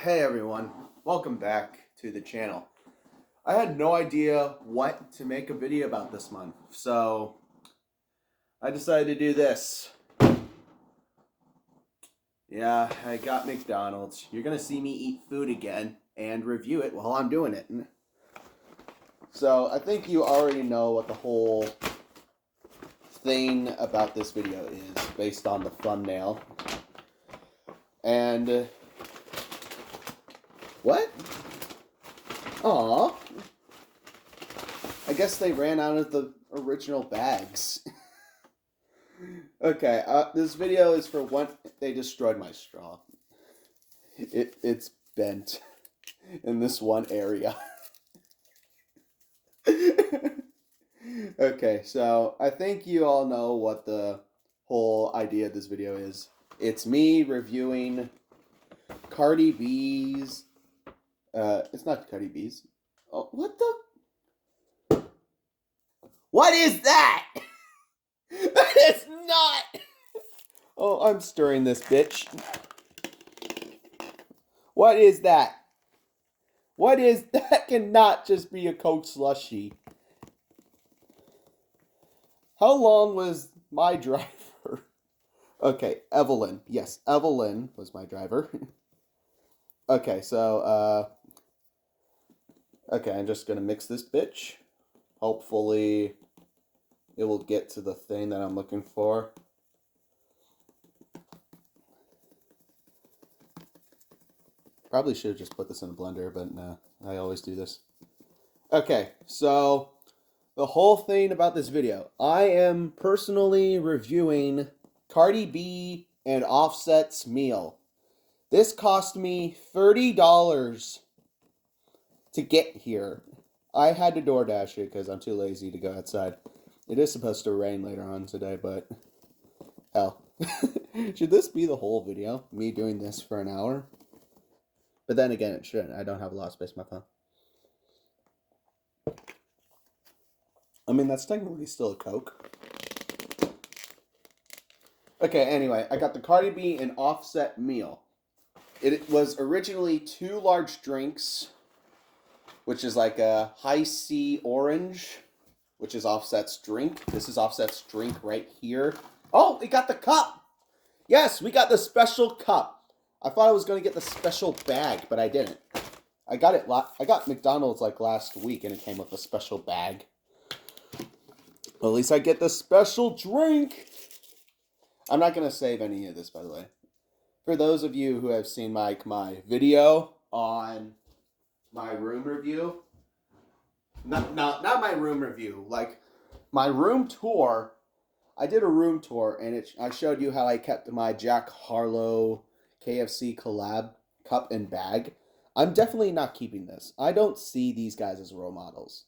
Hey everyone, welcome back to the channel. I had no idea what to make a video about this month, so I decided to do this. Yeah, I got McDonald's. You're gonna see me eat food again and review it while I'm doing it. So I think you already know what the whole thing about this video is based on the thumbnail. And what? Aw. I guess they ran out of the original bags. Okay, this video is for when they destroyed my straw. It's bent in this one area. Okay, so I think you all know what the whole idea of this video is. It's me reviewing Cardi B's. It's not Cardi B's. Oh, what the? What is that? That is not. Oh, I'm stirring this bitch. What is that? What is that? Cannot just be a Coke slushie. How long was my driver? Okay, Evelyn. Yes, Evelyn was my driver. Okay, so, okay, I'm just gonna mix this bitch. Hopefully, it will get to the thing that I'm looking for. Probably should have just put this in a blender, but nah, I always do this. Okay, so the whole thing about this video, I am personally reviewing Cardi B and Offset's meal. This cost me $30 to get here. I had to DoorDash it because I'm too lazy to go outside. It is supposed to rain later on today, but hell. Should this be the whole video? Me doing this for an hour? But then again, it shouldn't. I don't have a lot of space on my phone. I mean, that's technically still a Coke. Okay, anyway, I got the Cardi B and Offset meal. It was originally 2 large drinks, which is like a high C orange, which is Offset's drink. This is Offset's drink right here. Oh, we got the cup. Yes, we got the special cup. I thought I was going to get the special bag, but I didn't. I got McDonald's like last week, and it came with a special bag. Well, at least I get the special drink. I'm not going to save any of this, by the way. For those of you who have seen my video on my room review, not my room review, like my room tour. I did a room tour, and I showed you how I kept my Jack Harlow KFC collab cup and bag. I'm definitely not keeping this. I don't see these guys as role models.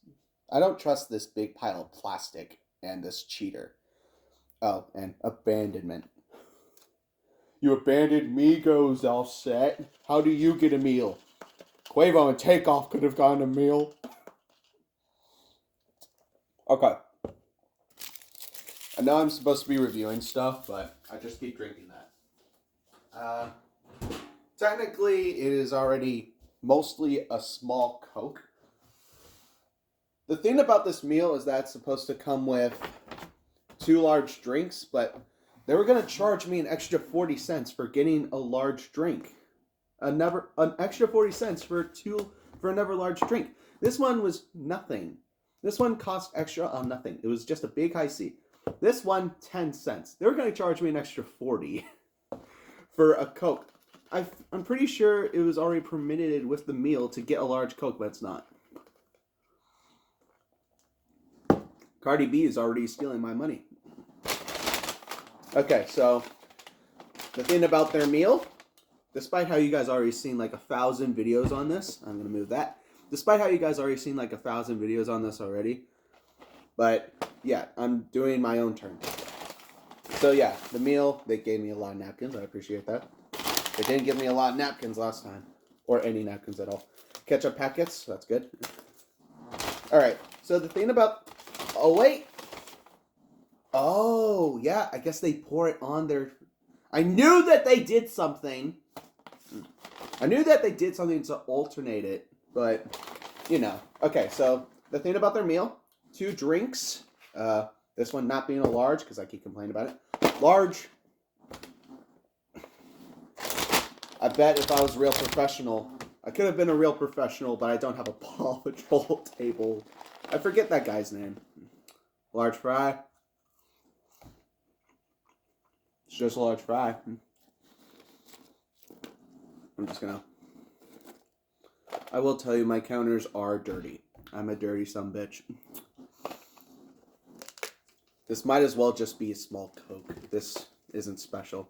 I don't trust this big pile of plastic and this cheater. Oh, and abandonment. You abandoned Migos, Offset. How do you get a meal? Quavo and Takeoff could have gotten a meal. Okay. I know I'm supposed to be reviewing stuff, but I just keep drinking that. Technically, it is already mostly a small Coke. The thing about this meal is that it's supposed to come with 2 large drinks, but they were going to charge me an extra 40 cents for getting a large drink. An extra 40 cents for another large drink. This one was nothing. This one cost extra on nothing. It was just a big high C. This one, 10 cents. They were going to charge me an extra 40 for a Coke. I'm pretty sure it was already permitted with the meal to get a large Coke, but it's not. Cardi B is already stealing my money. Okay, so the thing about their meal, despite how you guys already seen like 1,000 videos on this, I'm going to move that. Despite how you guys already seen like 1,000 videos on this already, but yeah, I'm doing my own turn. So yeah, the meal, they gave me a lot of napkins. I appreciate that. They didn't give me a lot of napkins last time, or any napkins at all. Ketchup packets, that's good. All right, so the thing about, oh wait. Oh, yeah, I guess they pour it on their... I knew that they did something. I knew that they did something to alternate it, but, you know. Okay, so the thing about their meal, 2 drinks. This one not being a large, because I keep complaining about it. Large. I bet if I was a real professional, I could have been a real professional, but I don't have a Paw Patrol table. I forget that guy's name. Large fry. It's just a large fry. I'm just gonna... I will tell you, my counters are dirty. I'm a dirty sumbitch. This might as well just be a small Coke. This isn't special.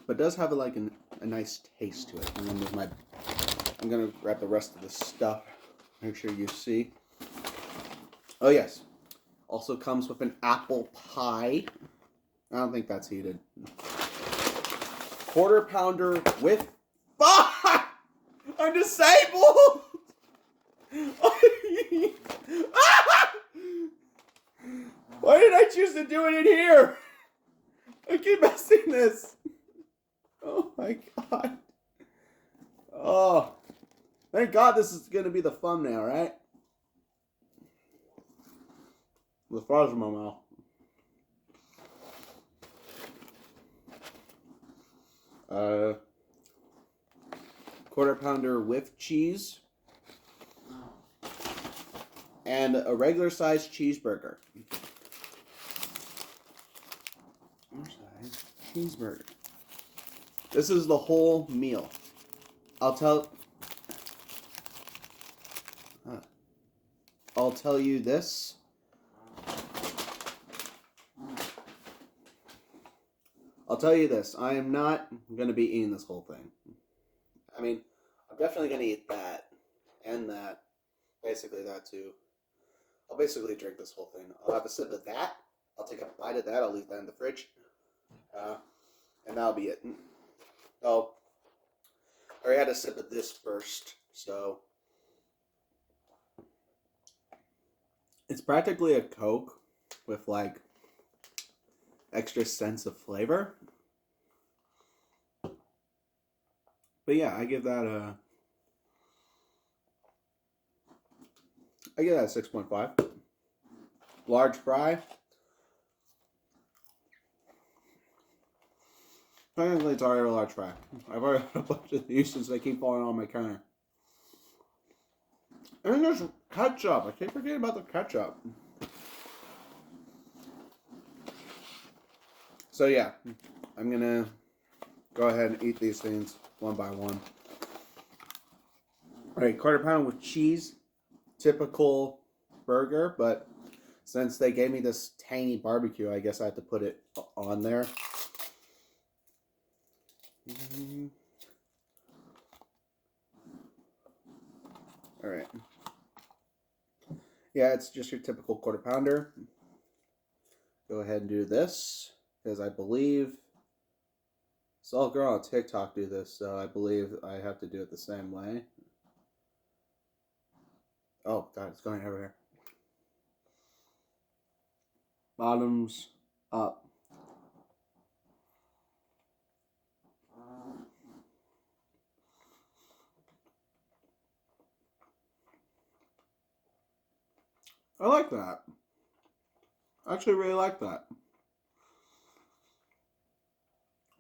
But it does have like a nice taste to it. I'm gonna grab the rest of the stuff. Make sure you see. Oh yes. Also comes with an apple pie. I don't think that's heated. Quarter pounder with... Ah! I'm disabled! Why did I choose to do it in here? I keep messing this. Oh my god. Oh. Thank God this is going to be the thumbnail, right? The fries in my mouth. Quarter pounder with cheese. And a regular sized cheeseburger. Cheeseburger. This is the whole meal. I'll tell you this. I'll tell you this. I am not going to be eating this whole thing. I mean, I'm definitely going to eat that and that. Basically that too. I'll basically drink this whole thing. I'll have a sip of that. I'll take a bite of that. I'll leave that in the fridge. And that'll be it. Oh, I already had a sip of this first, so it's practically a Coke with like extra sense of flavor. But yeah, I give that a 6.5. Large fry. Technically, it's already a large fry. I've already had a bunch of these since they keep falling on my counter. And there's ketchup. I keep forgetting about the ketchup. So yeah, I'm gonna go ahead and eat these things one by one. Alright, quarter pound with cheese. Typical burger, but since they gave me this tangy barbecue, I guess I have to put it on there. Alright. Yeah, it's just your typical quarter pounder. Go ahead and do this, because I believe saw a girl on TikTok do this, so I believe I have to do it the same way. Oh, God, it's going everywhere. Bottoms up. I like that. I actually really like that.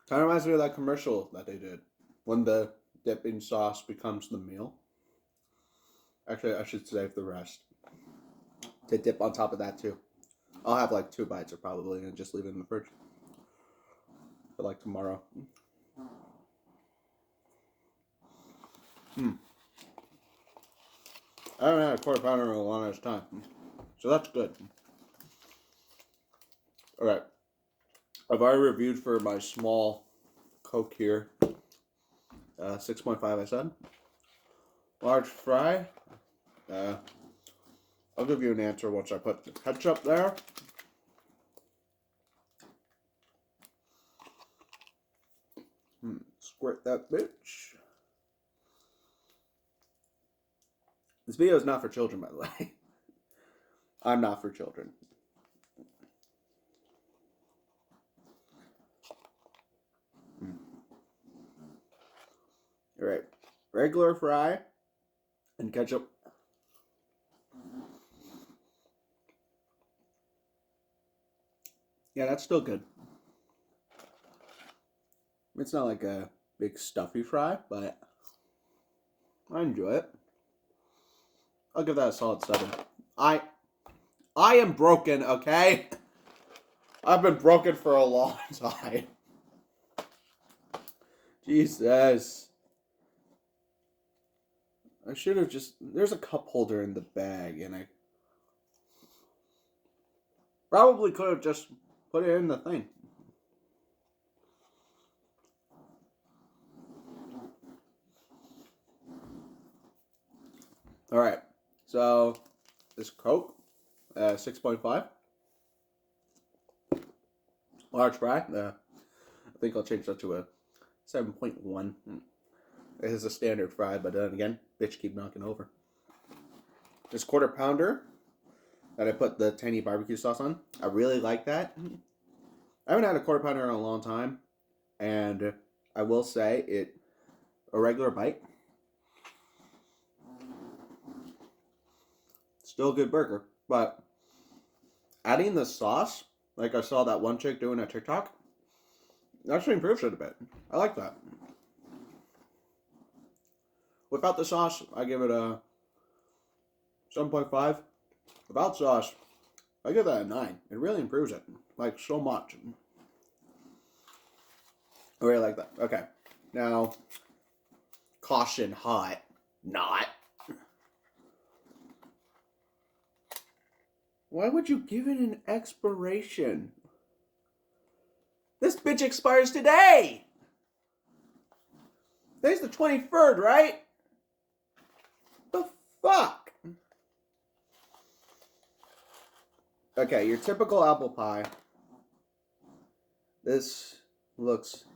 Kind of reminds me of that commercial that they did when the dipping sauce becomes the meal. Actually, I should save the rest to dip on top of that too. I'll have like 2 bites or probably and just leave it in the fridge for like tomorrow. I haven't had a quarter pounder in a long ass time, so that's good. Alright, I've already reviewed for my small Coke here. 6.5 I said. Large fry. I'll give you an answer once I put the ketchup there. Squirt that bitch. This video is not for children, by the way. I'm not for children. regular fry and ketchup. Yeah, that's still good. It's not like a big stuffy fry, but I enjoy it. I'll give that a solid 7. I am broken, okay? I've been broken for a long time. Jesus. I should have just... There's a cup holder in the bag, and I probably could have just put it in the thing. Alright. So, this Coke, 6.5. Large fry. I think I'll change that to a 7.1. It is a standard fry, but then again, bitch keep knocking over. This quarter pounder that I put the tiny barbecue sauce on. I really like that. I haven't had a quarter pounder in a long time, and I will say a regular bite. Still a good burger, but adding the sauce, like I saw that one chick doing a TikTok, actually improves it a bit. I like that. Without the sauce, I give it a 7.5. Without sauce, I give that a 9. It really improves it, like, so much. I really like that. Okay, now, caution hot, not. Why would you give it an expiration? This bitch expires today! Today's the 23rd, right? The fuck? Okay, your typical apple pie. This looks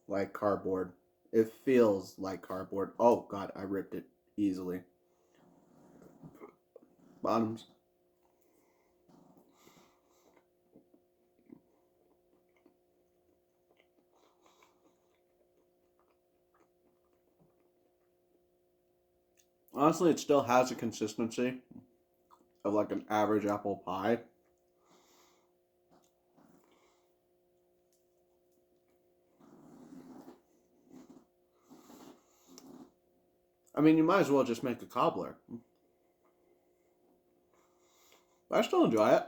like cardboard. It feels like cardboard. Oh god, I ripped it easily. Bottoms. Honestly, it still has a consistency of like an average apple pie. I mean, you might as well just make a cobbler. But I still enjoy it.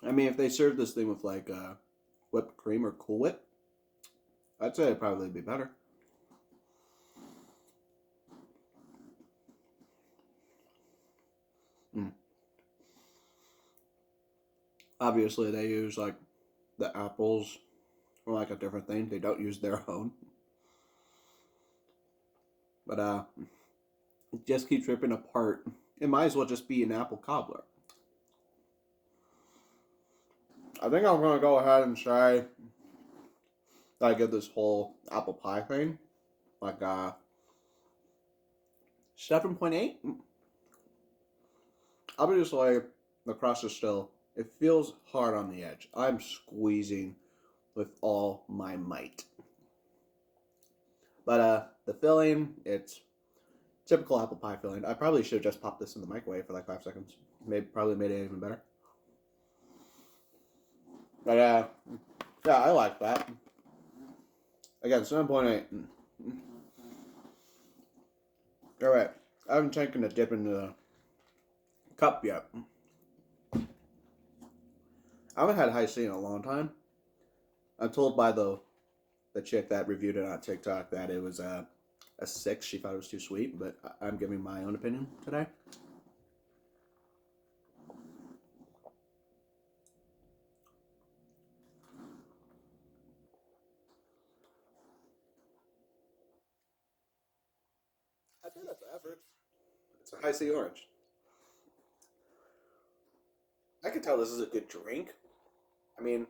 I mean, if they served this thing with like whipped cream or Cool Whip, I'd say it'd probably be better. Obviously, they use like the apples or like a different thing. They don't use their own. But it just keeps ripping apart. It might as well just be an apple cobbler. I think I'm gonna go ahead and say that I give this whole apple pie thing like 7.8. Obviously, the crust is still, it feels hard on the edge. I'm squeezing with all my might. But the filling, it's typical apple pie filling. I probably should have just popped this in the microwave for like 5 seconds. Probably made it even better. But yeah, I like that. Again, 7.8. Alright, I haven't taken a dip into the cup yet. I haven't had high C in a long time. I'm told by the chick that reviewed it on TikTok that it was a 6. She thought it was too sweet, but I'm giving my own opinion today. I think that's average. It's a high C orange. I can tell this is a good drink. I mean,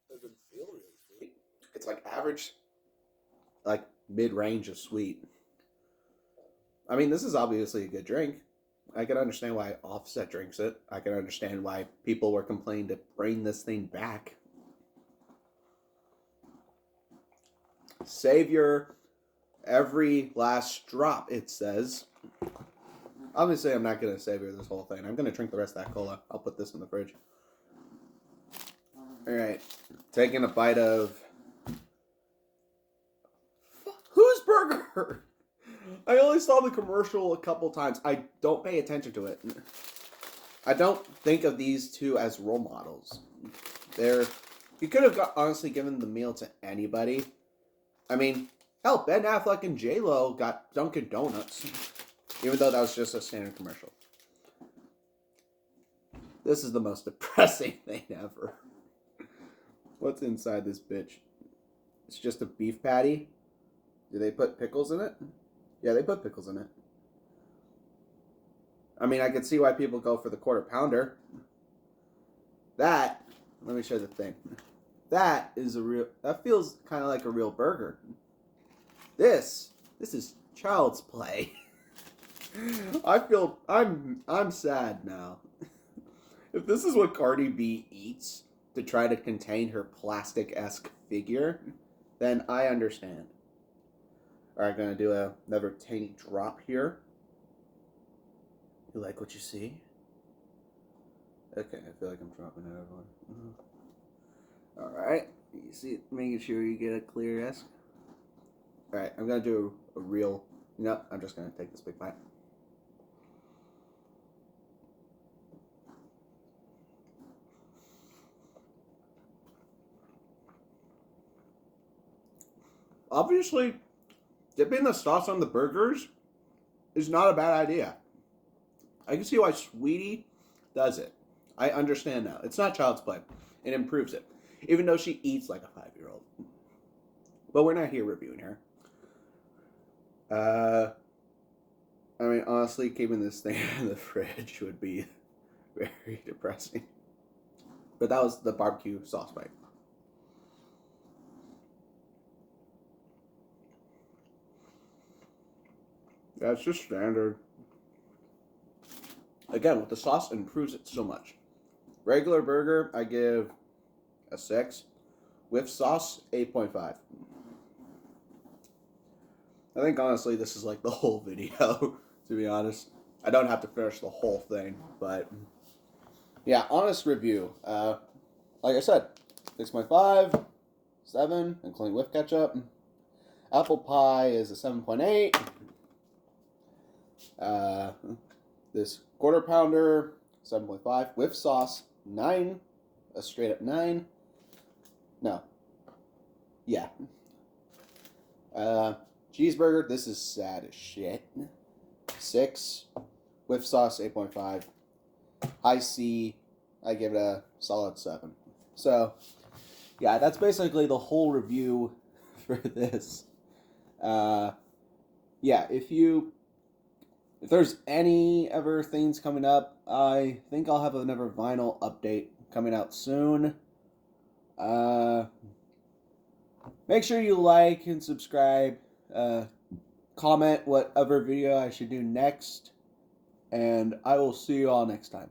it doesn't feel really sweet. It's like average, like mid-range of sweet. I mean, this is obviously a good drink. I can understand why Offset drinks it. I can understand why people were complaining to bring this thing back. Savor every last drop, it says. Obviously, I'm not going to savor this whole thing. I'm going to drink the rest of that cola. I'll put this in the fridge. Alright. Taking a bite of... Whose burger? I only saw the commercial a couple times. I don't pay attention to it. I don't think of these two as role models. You could have honestly given the meal to anybody. I mean, hell, Ben Affleck and J-Lo got Dunkin' Donuts. Even though that was just a standard commercial. This is the most depressing thing ever. What's inside this bitch? It's just a beef patty. Do they put pickles in it? Yeah, they put pickles in it. I mean, I can see why people go for the quarter pounder. That, let me show you the thing. That feels kind of like a real burger. This is child's play. I'm sad now. If this is what Cardi B eats to try to contain her plastic-esque figure, then I understand. Alright, gonna do another tiny drop here. You like what you see? Okay, I feel like I'm dropping it everyone. Alright, you see, making sure you get a clear esque. Alright, I'm gonna do a real, I'm just gonna take this big bite. Obviously, dipping the sauce on the burgers is not a bad idea. I can see why Sweetie does it. I understand now. It's not child's play. It improves it. Even though she eats like a 5-year-old. But we're not here reviewing her. I mean, honestly, keeping this thing in the fridge would be very depressing. But that was the barbecue sauce bite. Yeah, it's just standard. Again, with the sauce, it improves it so much. Regular burger, I give a 6. With sauce, 8.5. I think, honestly, this is like the whole video, to be honest. I don't have to finish the whole thing, but... yeah, honest review. Like I said, 6.5, 7, including with ketchup. Apple pie is a 7.8. This quarter pounder, 7.5. With sauce, 9. A straight up 9. No. Yeah. Cheeseburger, this is sad as shit. 6. With sauce, 8.5. High C, I give it a solid 7. So, yeah, that's basically the whole review for this. Yeah, if there's any ever things coming up, I think I'll have another vinyl update coming out soon. Make sure you like and subscribe. Comment what other video I should do next. And I will see you all next time.